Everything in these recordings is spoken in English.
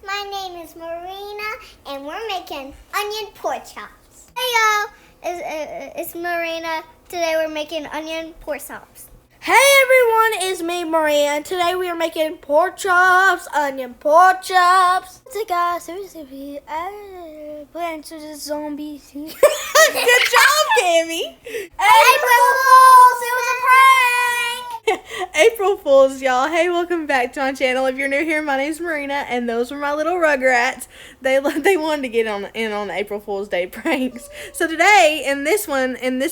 My name is Merina, and we're making onion pork chops. Hey y'all, it's Merina. Today we're making onion pork chops. Hey everyone, it's me, Maria, and today we are making pork chops, onion pork chops. It's a guy, seriously, Plants to the Zombies. Good job, Cammy. April Fools! It was a prank! April Fools, y'all. Hey, welcome back to my channel. If you're new here, my name's Marina, and those were my little Rugrats. They wanted to get in on the April Fool's Day pranks. So today, in this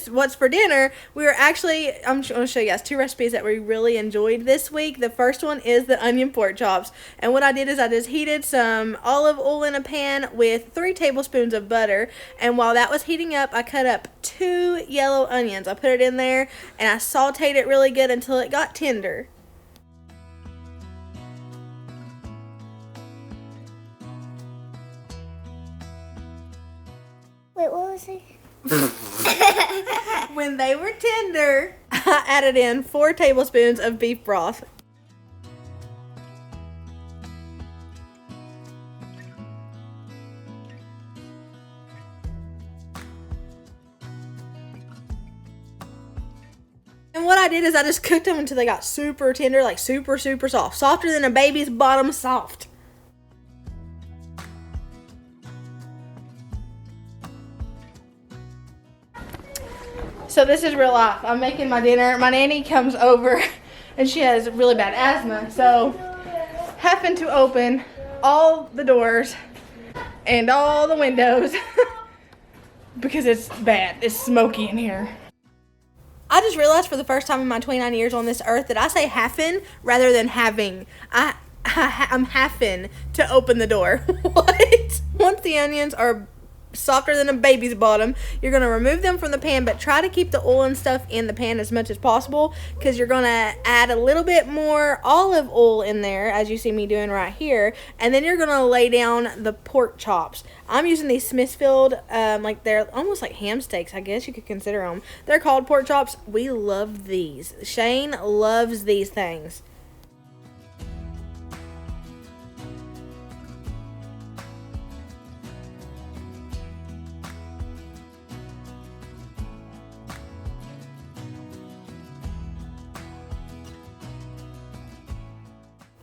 What's for Dinner, we are actually, I'm going to show you guys two recipes that we really enjoyed this week. The first one is the onion pork chops. And what I did is I just heated some olive oil in a pan with 3 tablespoons of butter. And while that was heating up, I cut up 2 yellow onions. I put it in there and I sauteed it really good until it got tender. Wait, what was it? When they were tender, I added in 4 tablespoons of beef broth. And what I did is I just cooked them until they got super tender, like super, super soft. Softer than a baby's bottom soft. So this is real life. I'm making my dinner. My nanny comes over and she has really bad asthma. So having to open all the doors and all the windows because it's bad. It's smoky in here. I just realized for the first time in my 29 years on this earth that I say happen rather than having. I'm having to open the door. What? Once the onions are softer than a baby's bottom, you're going to remove them from the pan, but try to keep the oil and stuff in the pan as much as possible because you're going to add a little bit more olive oil in there, as you see me doing right here, and then you're going to lay down the pork chops. I'm using these Smithfield, like they're almost like ham steaks, I guess you could consider them. They're called pork chops. We love these. Shane loves these things.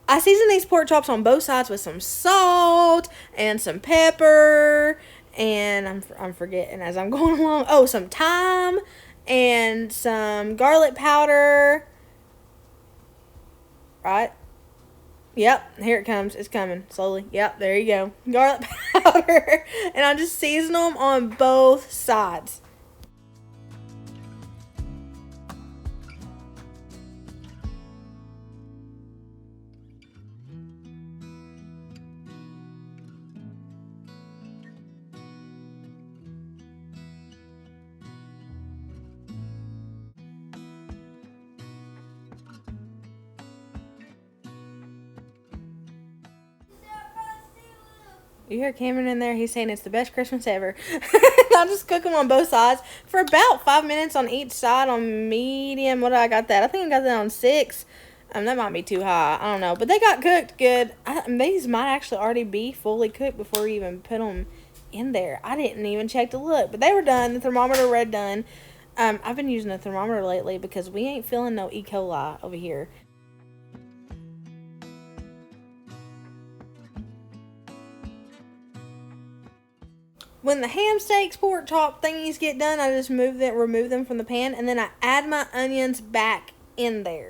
I season these pork chops on both sides with some salt and some pepper, and I'm forgetting as I'm going along. Oh, some thyme and some garlic powder. Right? Yep, here it comes. It's coming slowly. Yep, there you go. Garlic powder. And I just season them on both sides. You hear Cameron in there? He's saying it's the best Christmas ever. I'll just cook them on both sides for about 5 minutes on each side on medium. What did I got that? I think I got that on 6. That might be too high. I don't know. But they got cooked good. These might actually already be fully cooked before you even put them in there. I didn't even check to look. But they were done. The thermometer read done. I've been using a thermometer lately because we ain't feeling no E. coli over here. When the ham steaks, pork chop thingies get done, I just remove them from the pan, and then I add my onions back in there.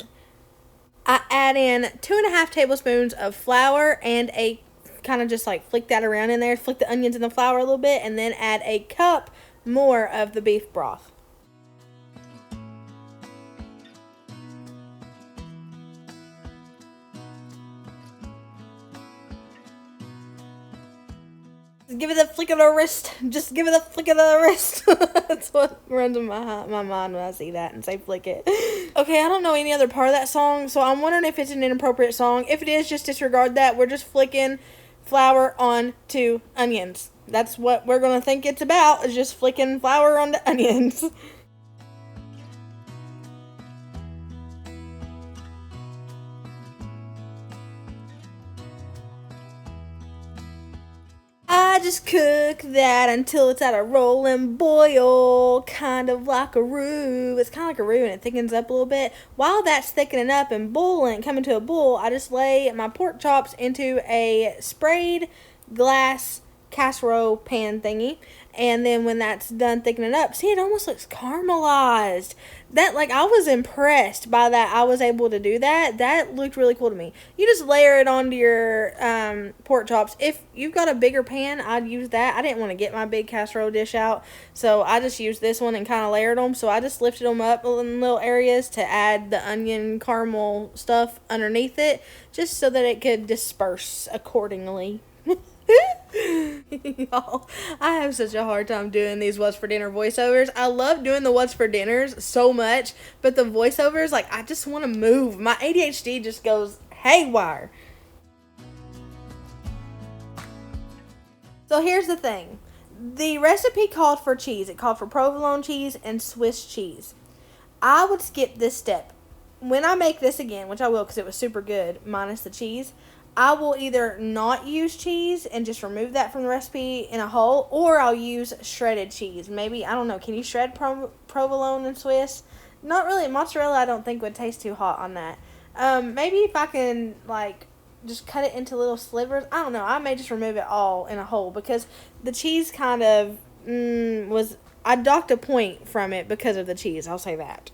I add in 2.5 tablespoons of flour and kind of just like flick that around in there, flick the onions in the flour a little bit, and then add a cup more of the beef broth. Give it a flick of the wrist. Just give it a flick of the wrist. That's what runs in my mind when I see that and say flick it. Okay, I don't know any other part of that song, so I'm wondering if it's an inappropriate song. If it is, just disregard that. We're just flicking flour onto onions. That's what we're going to think it's about, is just flicking flour onto onions. just cook that until it's at a rolling boil, kind of like a roux. It's kind of like a roux and it thickens up a little bit. While that's thickening up and boiling, coming to a boil, I just lay my pork chops into a sprayed glass casserole pan thingy. And then when that's done thickening up, see, it almost looks caramelized. That, like, I was impressed by that. I was able to do that. That looked really cool to me. You just layer it onto your pork chops. If you've got a bigger pan, I'd use that. I didn't want to get my big casserole dish out, so I just used this one and kind of layered them. So I just lifted them up in little areas to add the onion caramel stuff underneath it, just so that it could disperse accordingly. Y'all, I have such a hard time doing these what's for dinner voiceovers. I love doing the what's for dinners so much, but the voiceovers, like, I just want to move. My ADHD just goes haywire. So here's the thing. The recipe called for cheese. It called for provolone cheese and Swiss cheese. I would skip this step. When I make this again, which I will because it was super good, minus the cheese, I will either not use cheese and just remove that from the recipe in a whole, or I'll use shredded cheese. Maybe, I don't know, can you shred provolone and Swiss? Not really. Mozzarella I don't think would taste too hot on that. Maybe if I can, like, just cut it into little slivers. I don't know. I may just remove it all in a whole because the cheese kind of I docked a point from it because of the cheese. I'll say that.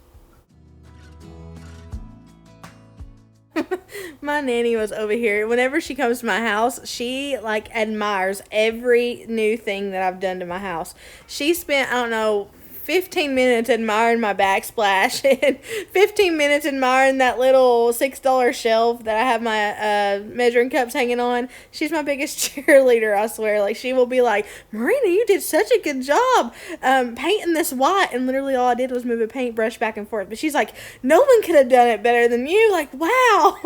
My nanny was over here. Whenever she comes to my house, she, like, admires every new thing that I've done to my house. She spent, I don't know, 15 minutes admiring my backsplash and 15 minutes admiring that little $6 shelf that I have my measuring cups hanging on. She's my biggest cheerleader, I swear. Like, she will be like, Merina, you did such a good job painting this white. And literally all I did was move a paintbrush back and forth. But she's like, no one could have done it better than you. Like, wow.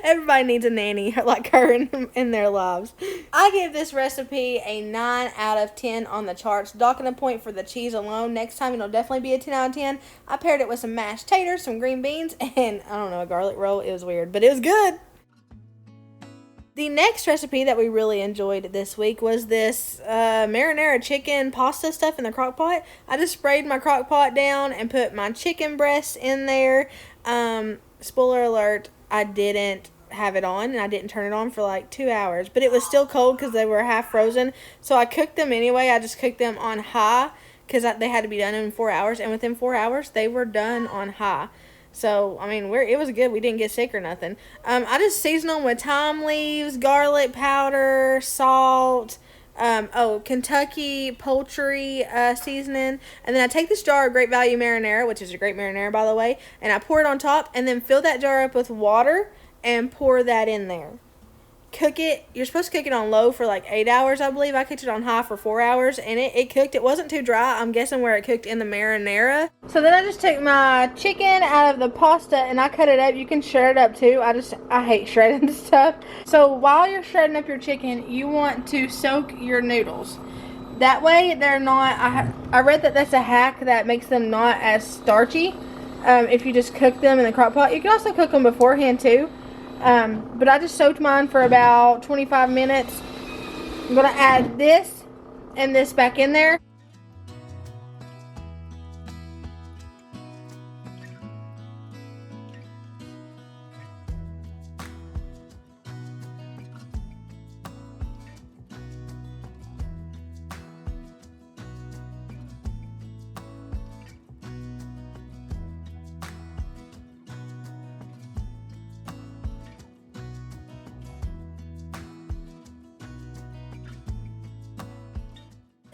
Everybody needs a nanny like her in their lives. I give this recipe a 9 out of 10 on the charts. Docking a point for the cheese alone. Next time it'll definitely be a 10 out of 10. I paired it with some mashed taters, some green beans, and I don't know, a garlic roll. It was weird, but it was good. The next recipe that we really enjoyed this week was this marinara chicken pasta stuff in the crock pot. I just sprayed my crock pot down and put my chicken breasts in there. Spoiler alert, I didn't have it on and I didn't turn it on for like 2 hours, but it was still cold because they were half frozen. So I cooked them anyway. I just cooked them on high because they had to be done in 4 hours, and within 4 hours they were done on high. So, I mean, it was good. We didn't get sick or nothing. I just seasoned them with thyme leaves, garlic powder, salt, Kentucky poultry seasoning. And then I take this jar of Great Value marinara, which is a great marinara, by the way, and I pour it on top and then fill that jar up with water and pour that in there. Cook it. You're supposed to cook it on low for like 8 hours, I believe. I cooked it on high for 4 hours, and it cooked. It wasn't too dry. I'm guessing where it cooked in the marinara. So then I just took my chicken out of the pasta and I cut it up. You can shred it up too. I hate shredding stuff. So while you're shredding up your chicken, you want to soak your noodles. That way they're not, I read that that's a hack that makes them not as starchy if you just cook them in the crock pot. You can also cook them beforehand too. But I just soaked mine for about 25 minutes. I'm going to add this and this back in there.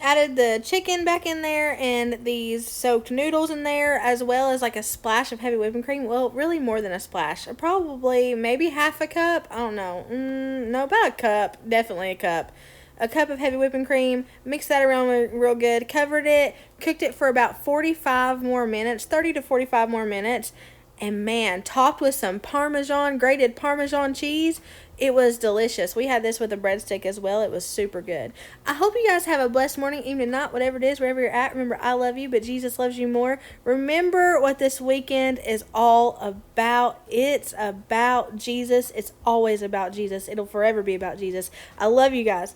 Added the chicken back in there and these soaked noodles in there, as well as like a splash of heavy whipping cream. Well, really more than a splash. Probably maybe half a cup. I don't know. No, about a cup. Definitely a cup. A cup of heavy whipping cream. Mixed that around real good. Covered it. Cooked it for about 45 more minutes. 30 to 45 more minutes. And man, topped with some Parmesan, grated Parmesan cheese. It was delicious. We had this with a breadstick as well. It was super good. I hope you guys have a blessed morning, evening, night, whatever it is, wherever you're at. Remember, I love you, but Jesus loves you more. Remember what this weekend is all about. It's about Jesus. It's always about Jesus. It'll forever be about Jesus. I love you guys.